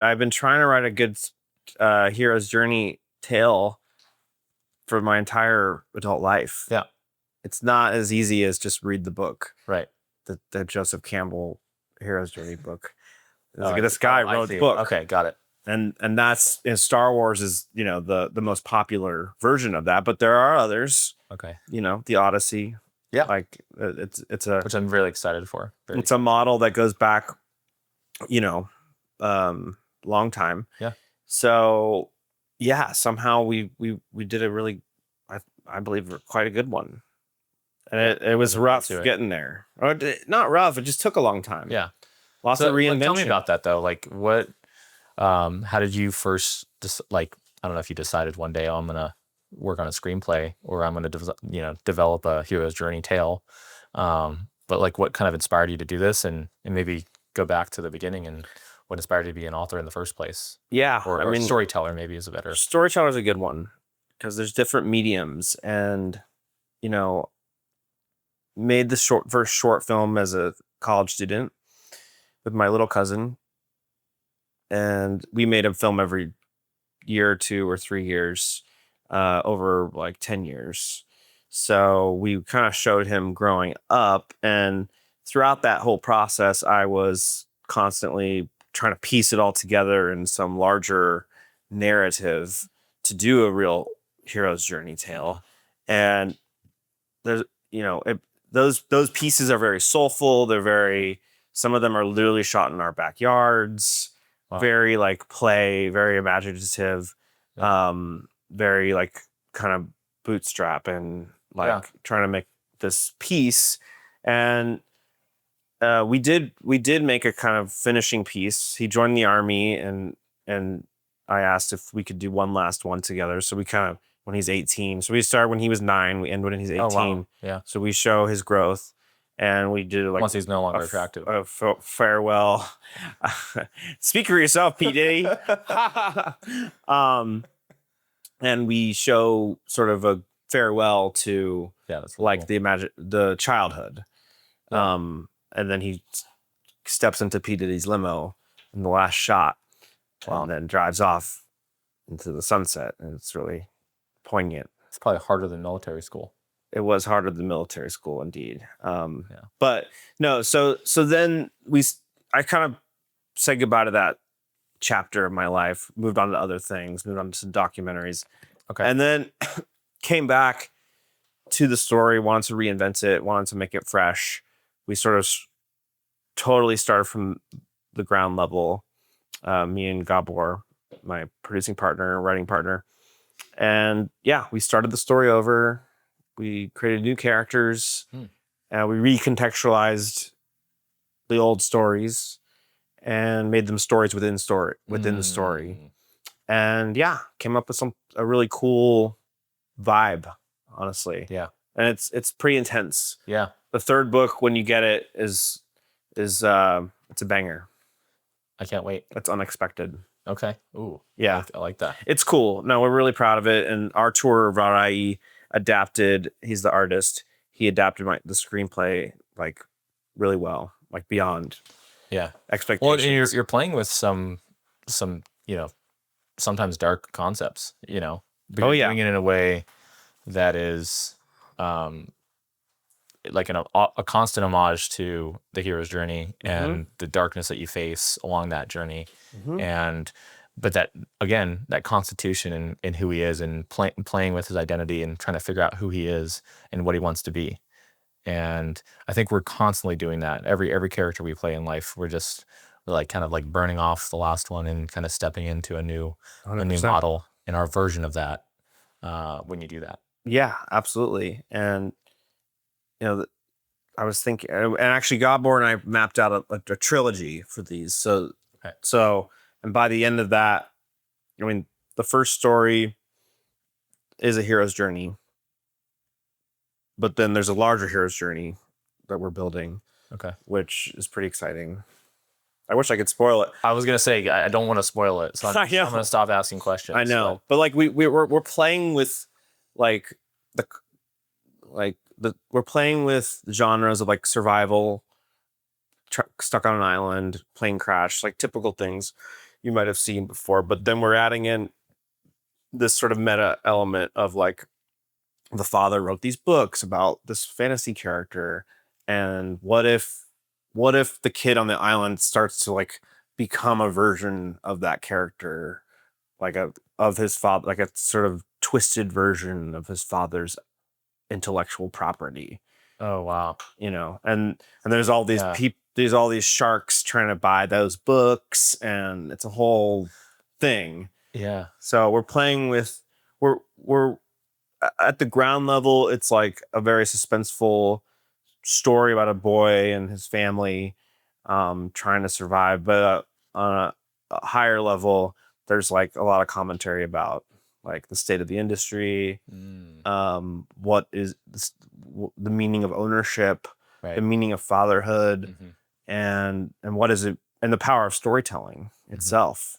I've been trying to write a good hero's journey tale for my entire adult life. Yeah. It's not as easy as just read the book. Right. The Joseph Campbell hero's journey book. Oh, This guy wrote the book. Okay, got it. And that's Star Wars is, the most popular version of that, but there are others. Okay. The Odyssey. Yeah. Like it's a which I'm really excited for. It's a model that goes back, long time. Yeah. So yeah, somehow we did a really, I believe, quite a good one. And it was rough getting there. Or not rough, it just took a long time. Yeah. Lots of reinvention. Tell me about that though. Like what, how did you first I don't know if you decided one day, oh, I'm going to work on a screenplay or I'm going to, develop a hero's journey tale. But like what kind of inspired you to do this and maybe go back to the beginning and what inspired you to be an author in the first place? Yeah. Or storyteller maybe is a better. Storyteller is a good one because there's different mediums and, made the first short film as a college student with my little cousin. And we made a film every year or 2 or 3 years, over like 10 years. So we kind of showed him growing up. And throughout that whole process, I was constantly trying to piece it all together in some larger narrative to do a real hero's journey tale. And there's, those pieces are very soulful. Some of them are literally shot in our backyards. Wow. Very like play, very imaginative, very like kind of bootstrap and trying to make this piece. And we did make a kind of finishing piece. He joined the army and I asked if we could do one last one together. So we kind of, when he's 18, so we started when he was 9, we end when he's 18. Oh, wow. Yeah. So we show his growth. And we did like once he's no longer attractive. A farewell. Speak for yourself, P. Diddy. And we show sort of a farewell to that's like cool. the childhood. Yeah. And then he steps into P. Diddy's limo in the last shot. Wow. And then drives off into the sunset. And it's really poignant. It's probably harder than military school. It was harder than military school, indeed. But no, so then I kind of said goodbye to that chapter of my life, moved on to other things, moved on to some documentaries. Okay. And then came back to the story, wanted to reinvent it, wanted to make it fresh. We sort of totally started from the ground level, me and Gabor, my producing partner, writing partner. And yeah, we started the story over. We created new characters, and we recontextualized the old stories and made them stories within the story. And yeah, came up with a really cool vibe, honestly. Yeah. And it's pretty intense. Yeah. The third book, when you get it, is it's a banger. I can't wait. It's unexpected. Okay. Ooh. Yeah. I like that. It's cool. No, we're really proud of it. And Artur Varai adapted, he's the artist. He adapted the screenplay like really well, like beyond expectations. Well, and you're playing with some sometimes dark concepts, but you're doing it in a way that is like a constant homage to the hero's journey and the darkness that you face along that journey. But that, again, that constitution in who he is and playing with his identity and trying to figure out who he is and what he wants to be. And I think we're constantly doing that. Every character we play in life, we're just like kind of like burning off the last one and kind of stepping into a new model in our version of that when you do that. Yeah, absolutely. And, I was thinking, and actually Gabor and I mapped out a trilogy for these. So, and by the end of that, the first story is a hero's journey, but then there's a larger hero's journey that we're building. Okay. Which is pretty exciting. I wish I could spoil it. I was going to say, I don't want to spoil it. So I'm going to stop asking questions. I know. But like we're playing with we're playing with genres of like survival, stuck on an island, plane crash, like typical things. you might have seen before. But then we're adding in this sort of meta element of like the father wrote these books about this fantasy character, and what if the kid on the island starts to like become a version of that character, like of his father, like a sort of twisted version of his father's intellectual property. Oh wow. And there's all these Yeah. there's all these sharks trying to buy those books, and it's a whole thing. Yeah. So we're playing with we're at the ground level, it's like a very suspenseful story about a boy and his family trying to survive. But on a higher level, there's like a lot of commentary about like the state of the industry, what is the meaning of ownership, Right. the meaning of fatherhood, and what is it, and the power of storytelling itself.